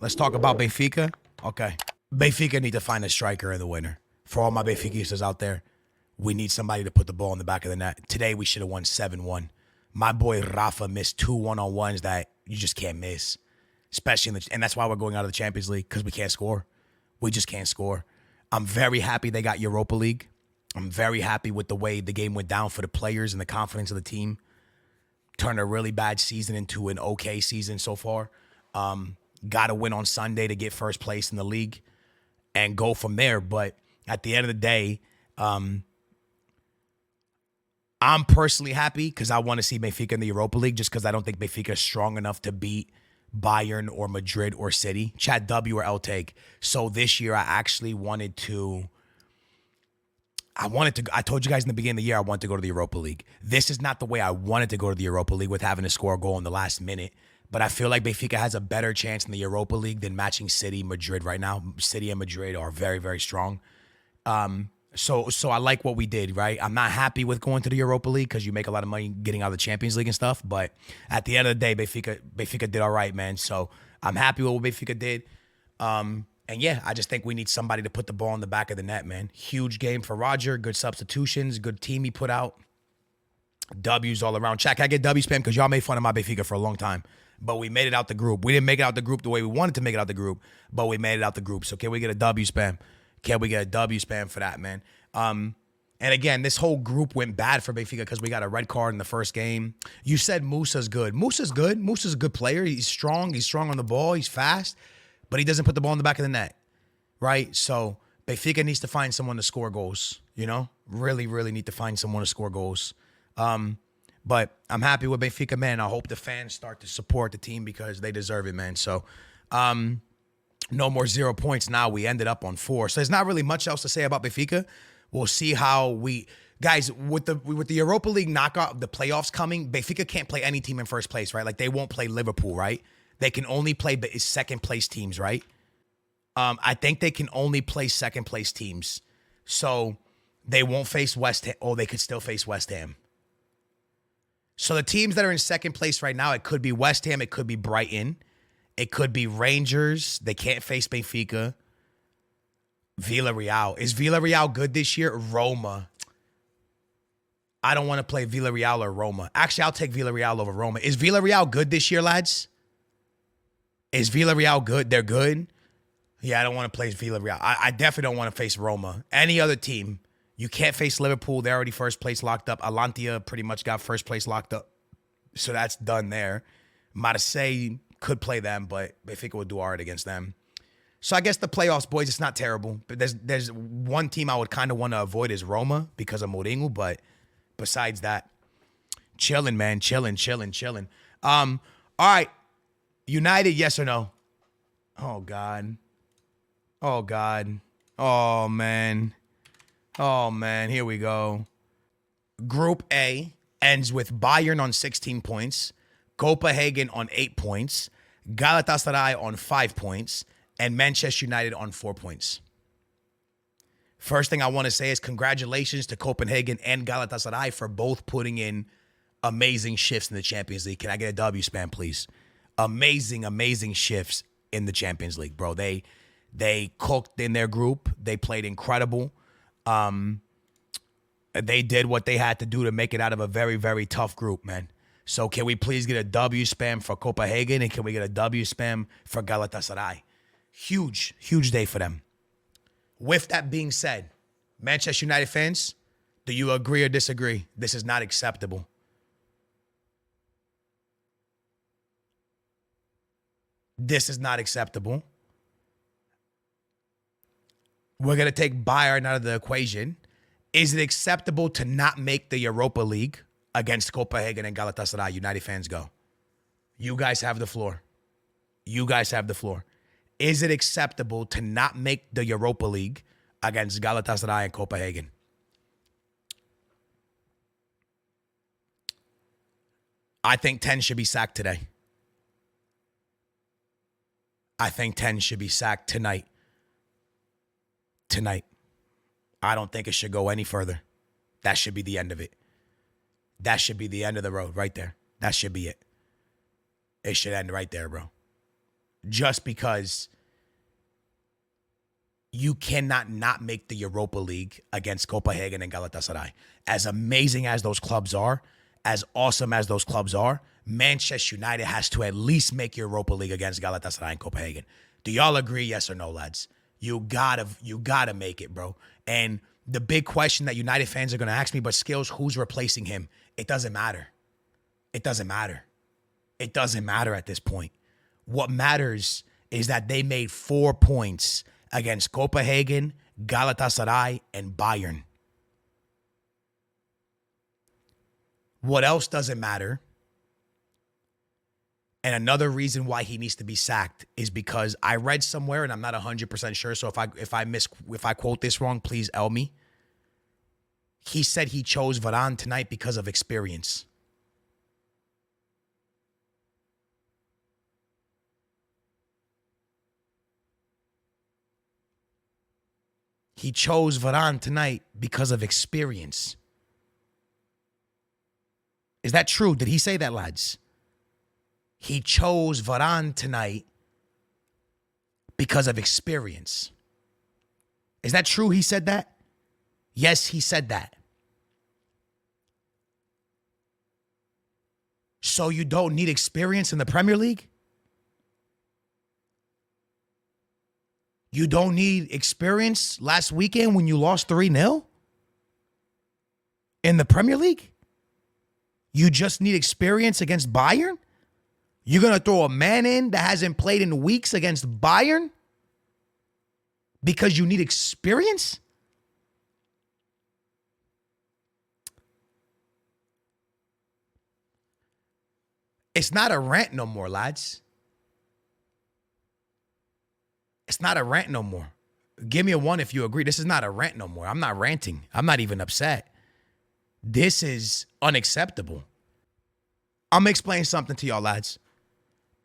Let's talk about Benfica. Okay. Benfica need to find a striker in the winner. For all my Benfiquistas out there, we need somebody to put the ball in the back of the net. Today, we should have won 7-1. My boy Rafa missed 2 one-on-ones that you just can't miss. Especially and that's why we're going out of the Champions League, because we can't score. We just can't score. I'm very happy they got Europa League. I'm very happy with the way the game went down for the players and the confidence of the team. Turned a really bad season into an okay season so far. Got to win on Sunday to get first place in the league and go from there. But at the end of the day, I'm personally happy because I want to see Benfica in the Europa League, just because I don't think Benfica is strong enough to beat Bayern or Madrid or City. Chat W or L take. So this year I actually wanted to, I told you guys in the beginning of the year I wanted to go to the Europa League. This is not the way I wanted to go to the Europa League with having to score a goal in the last minute. But I feel like Benfica has a better chance in the Europa League than matching City, Madrid right now. City and Madrid are very, very strong. So I like what we did, right? I'm not happy with going to the Europa League because you make a lot of money getting out of the Champions League and stuff. But at the end of the day, Benfica did all right, man. So I'm happy with what Benfica did. And yeah, I just think we need somebody to put the ball in the back of the net, man. Huge game for Roger. Good substitutions. Good team he put out. W's all around. Chat, I get W spam because y'all made fun of my Benfica for a long time. But we made it out the group. We didn't make it out the group the way we wanted to make it out the group, but we made it out the group. So can we get a W spam? Can we get a W spam for that, man? And again, this whole group went bad for Benfica because we got a red card in the first game. You said Musa's good. Musa's good. Musa's a good player. He's strong. He's strong on the ball. He's fast, but he doesn't put the ball in the back of the net, right? So Benfica needs to find someone to score goals, you know? Really, really need to find someone to score goals. But I'm happy with Benfica, man. I hope the fans start to support the team because they deserve it, man. So no more 0 points now. We ended up on 4. So there's not really much else to say about Benfica. We'll see how we... Guys, with the Europa League knockout, the playoffs coming, Benfica can't play any team in first place, right? Like, they won't play Liverpool, right? They can only play second-place teams, right? I think they can only play second-place teams. So they won't face West Ham. Oh, they could still face West Ham. So the teams that are in second place right now, it could be West Ham, it could be Brighton, it could be Rangers. They can't face Benfica. Villarreal. Is Villarreal good this year? Roma. I don't want to play Villarreal or Roma. Actually, I'll take Villarreal over Roma. Is Villarreal good this year, lads? Is Villarreal good? They're good? Yeah, I don't want to play Villarreal. I definitely don't want to face Roma. Any other team. You can't face Liverpool. They're already first place locked up. Alantia pretty much got first place locked up. So that's done there. Marseille could play them, but Benfica would do all right against them. So I guess the playoffs, boys, it's not terrible. But there's one team I would kind of want to avoid is Roma because of Mourinho. But besides that, chilling, man. Chilling. All right. United, yes or no? Oh, God. Oh, man. Oh, man, here we go. Group A ends with Bayern on 16 points, Copenhagen on 8 points, Galatasaray on 5 points, and Manchester United on 4 points. First thing I want to say is congratulations to Copenhagen and Galatasaray for both putting in amazing shifts in the Champions League. Can I get a W spam, please? Amazing shifts in the Champions League, bro. They cooked in their group. They played incredible. They did what they had to do to make it out of a very, very tough group, man. So can we please get a W spam for Copenhagen, and can we get a W spam for Galatasaray? Huge day for them. With that being said, Manchester United fans, do you agree or disagree? This is not acceptable. This is not acceptable. We're going to take Bayern out of the equation. Is it acceptable to not make the Europa League against Copenhagen and Galatasaray? United fans, go. You guys have the floor. Is it acceptable to not make the Europa League against Galatasaray and Copenhagen? I think 10 should be sacked today. I think 10 should be sacked tonight. I don't think it should go any further. That should be the end of it. That should be the end of the road right there. That should be it. It should end right there, bro. just because you cannot not make the Europa League against Copenhagen and Galatasaray. As amazing as those clubs are, as awesome as those clubs are, Manchester United has to at least make Europa League against Galatasaray and Copenhagen. Do y'all agree, yes or no, lads? You gotta make it, bro. And the big question that United fans are gonna ask me, but Skills, who's replacing him? It doesn't matter. It doesn't matter. It doesn't matter at this point. What matters is that they made 4 points against Copenhagen, Galatasaray, and Bayern. What else doesn't matter? And another reason why he needs to be sacked is because I read somewhere, and I'm not 100% sure, so if I quote this wrong, please L me. He said he chose Varane tonight because of experience. He chose Varane tonight because of experience. Is that true? Did he say that, lads? He chose Varane tonight because of experience. Is that true? He said that? Yes, he said that. So you don't need experience in the Premier League? You don't need experience last weekend when you lost 3-0 in the Premier League? You just need experience against Bayern? You're going to throw a man in that hasn't played in weeks against Bayern because you need experience? It's not a rant no more, lads. It's not a rant no more. Give me a 1 if you agree. This is not a rant no more. I'm not ranting. I'm not even upset. This is unacceptable. I'm going to explain something to y'all, lads.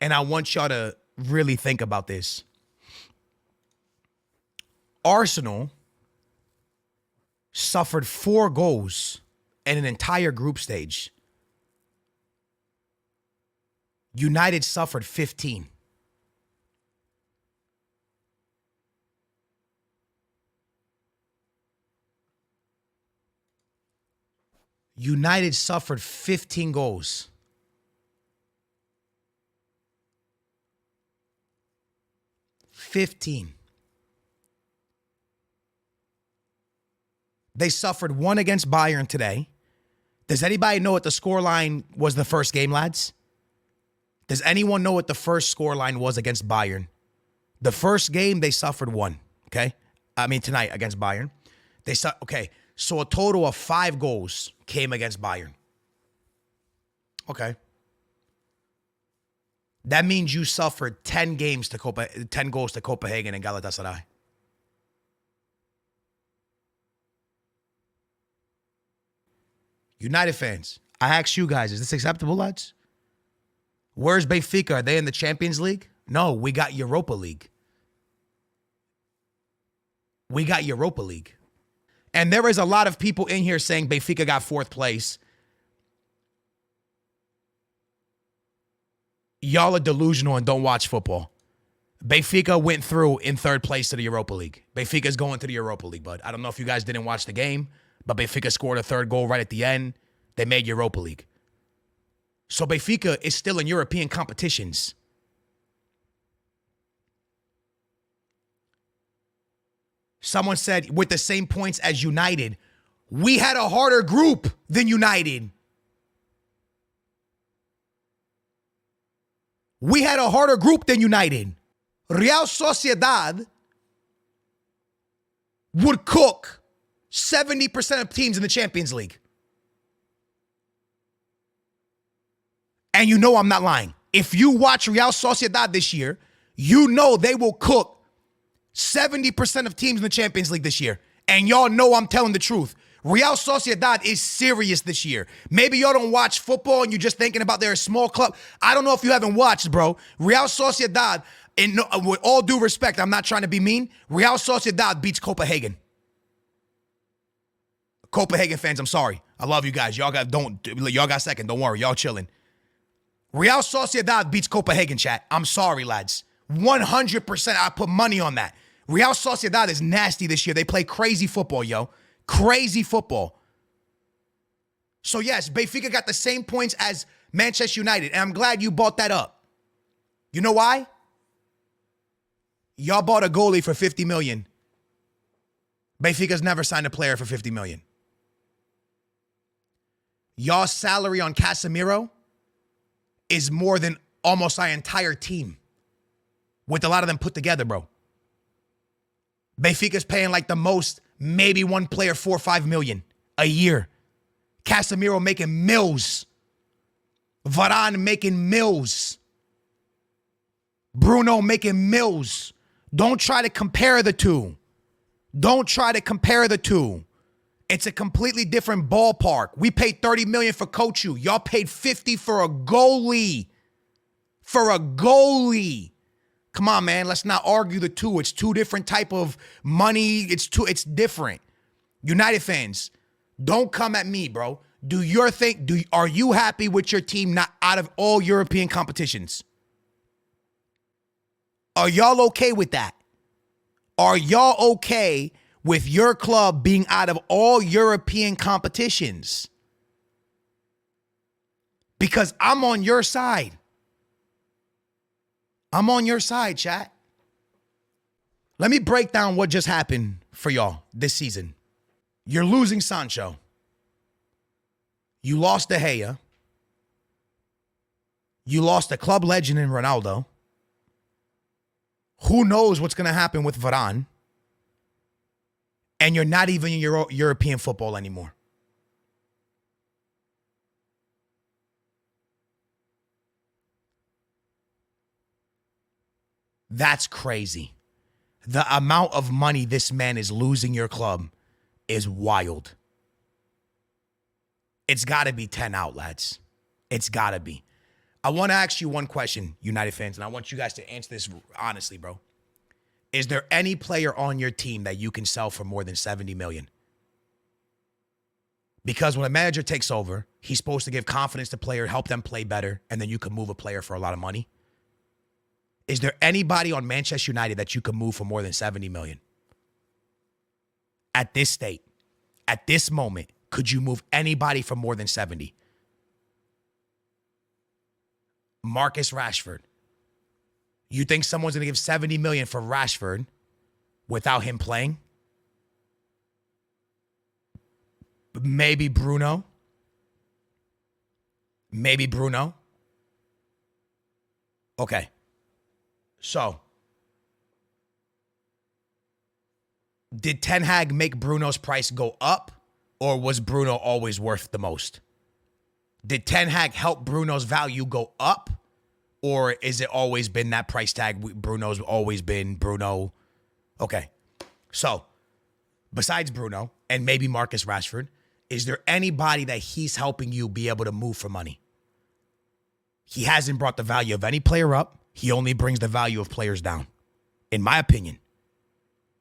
And I want y'all to really think about this. Arsenal suffered 4 goals in an entire group stage. United suffered 15. United suffered 15 goals. They suffered 1 against Bayern today. Does anybody know what the scoreline was the first game, lads? Does anyone know what the first scoreline was against Bayern? The first game, they suffered 1, okay? I mean, tonight against Bayern. Okay, so a total of 5 goals came against Bayern. Okay. That means you suffered 10 goals to Copenhagen and Galatasaray. United fans, I ask you guys, is this acceptable, lads? Where's Benfica? Are they in the Champions League? No, we got Europa League. We got Europa League. And there is a lot of people in here saying Benfica got 4th place. Y'all are delusional and don't watch football. Benfica went through in 3rd place to the Europa League. Benfica's going to the Europa League, bud. I don't know if you guys didn't watch the game, but Benfica scored a 3rd goal right at the end. They made Europa League. So Benfica is still in European competitions. Someone said with the same points as United, we had a harder group than United. We had a harder group than United. Real Sociedad would cook 70% of teams in the Champions League. And you know I'm not lying. If you watch Real Sociedad this year, you know they will cook 70% of teams in the Champions League this year. And y'all know I'm telling the truth. Real Sociedad is serious this year. Maybe y'all don't watch football and you're just thinking about they're a small club. I don't know if you haven't watched, bro. Real Sociedad, with all due respect, I'm not trying to be mean. Real Sociedad beats Copenhagen. Copenhagen fans, I'm sorry. I love you guys. Y'all got second. Don't worry. Y'all chilling. Real Sociedad beats Copenhagen, chat. I'm sorry, lads. 100%. I put money on that. Real Sociedad is nasty this year. They play crazy football, yo. Crazy football. So, yes, Benfica got the same points as Manchester United, and I'm glad you bought that up. You know why? Y'all bought a goalie for $50 million. Benfica's never signed a player for $50 million. Y'all's salary on Casemiro is more than almost our entire team, with a lot of them put together, bro. Benfica's paying like the most, maybe one player, $4 or $5 million a year. Casemiro making mills. Varane making mills. Bruno making mills. Don't try to compare the two. Don't try to compare the two. It's a completely different ballpark. We paid $30 million for Kochu. Y'all paid $50 for a goalie. For a goalie. Come on, man. Let's not argue the two. It's two different type of money. It's different. United fans, don't come at me, bro. Do your thing. Are you happy with your team not out of all European competitions? Are y'all okay with that? Are y'all okay with your club being out of all European competitions? Because I'm on your side. I'm on your side, chat. Let me break down what just happened for y'all this season. You're losing Sancho. You lost De Gea. You lost a club legend in Ronaldo. Who knows what's going to happen with Varane? And you're not even in European football anymore. That's crazy. The amount of money this man is losing your club is wild. It's got to be 10 out, lads. It's got to be. I want to ask you one question, United fans, and I want you guys to answer this honestly, bro. Is there any player on your team that you can sell for more than $70 million? Because when a manager takes over, he's supposed to give confidence to player, help them play better, and then you can move a player for a lot of money. Is there anybody on Manchester United that you can move for more than $70 million? At this state, at this moment, could you move anybody for more than 70? Marcus Rashford. You think someone's going to give $70 million for Rashford without him playing? Maybe Bruno. Maybe Bruno. Okay. So, did Ten Hag make Bruno's price go up, or was Bruno always worth the most? Did Ten Hag help Bruno's value go up, or is it always been that price tag? Bruno's always been Bruno. Okay. So, besides Bruno and maybe Marcus Rashford, is there anybody that he's helping you be able to move for money? He hasn't brought the value of any player up. He only brings the value of players down, in my opinion.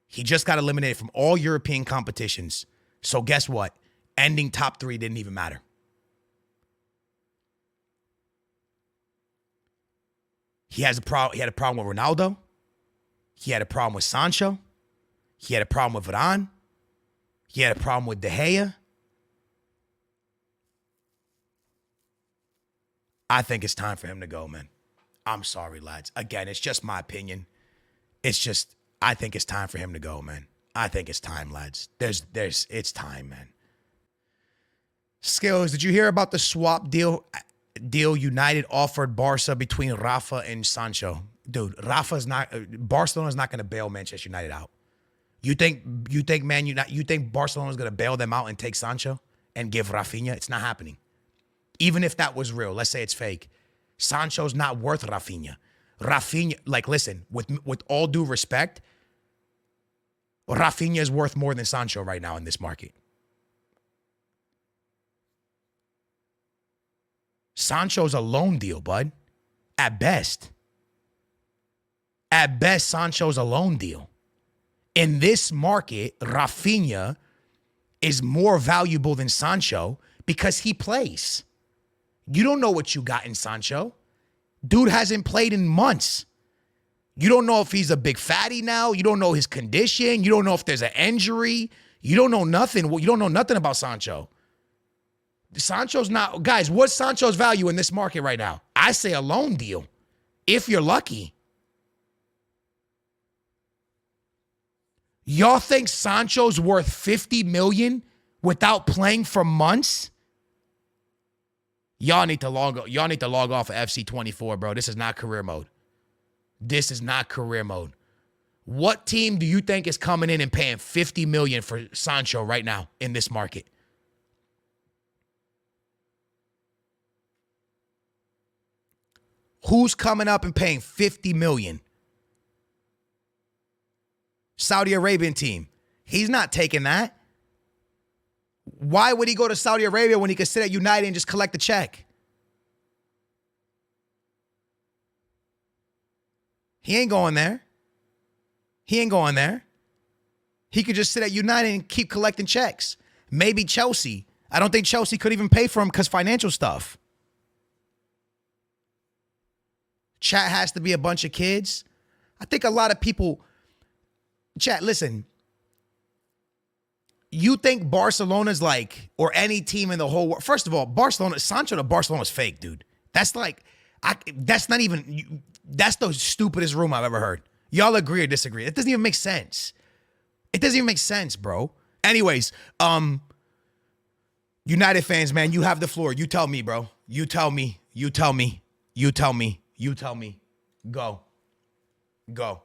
He just got eliminated from all European competitions. So guess what? Ending top 3 didn't even matter. He had a problem with Ronaldo. He had a problem with Sancho. He had a problem with Varane. He had a problem with De Gea. I think it's time for him to go, man. I'm sorry, lads. Again, it's just my opinion. I think it's time for him to go, man. I think it's time, lads. It's time, man. Skills, did you hear about the swap deal United offered Barca between Rafa and Sancho? Dude, Barcelona's not going to bail Manchester United out. You think Barcelona's going to bail them out and take Sancho and give Rafinha? It's not happening. Even if that was real, let's say it's fake. Sancho's not worth Rafinha. Listen, with all due respect, Rafinha is worth more than Sancho right now in this market. Sancho's a loan deal, bud. At best. At best, Sancho's a loan deal. In this market, Rafinha is more valuable than Sancho because he plays. You don't know what you got in Sancho. Dude hasn't played in months. You don't know if he's a big fatty now. You don't know his condition. You don't know if there's an injury. You don't know nothing. You don't know nothing about Sancho. Sancho's not, guys, what's Sancho's value in this market right now? I say a loan deal, if you're lucky. Y'all think Sancho's worth $50 million without playing for months? Y'all need to log off of FC24, bro. This is not career mode. This is not career mode. What team do you think is coming in and paying $50 million for Sancho right now in this market? Who's coming up and paying $50 million? Saudi Arabian team. He's not taking that. Why would he go to Saudi Arabia when he could sit at United and just collect the check? He ain't going there. He ain't going there. He could just sit at United and keep collecting checks. Maybe Chelsea. I don't think Chelsea could even pay for him because financial stuff. Chat has to be a bunch of kids. I think a lot of people, chat, listen. You think Barcelona's like, or any team in the whole world. First of all, Sancho to Barcelona's fake, dude. That's like, that's not even, that's the stupidest rumor I've ever heard. Y'all agree or disagree? It doesn't even make sense. It doesn't even make sense, bro. Anyways, United fans, man, you have the floor. You tell me, bro. You tell me. You tell me. You tell me. You tell me. Go. Go.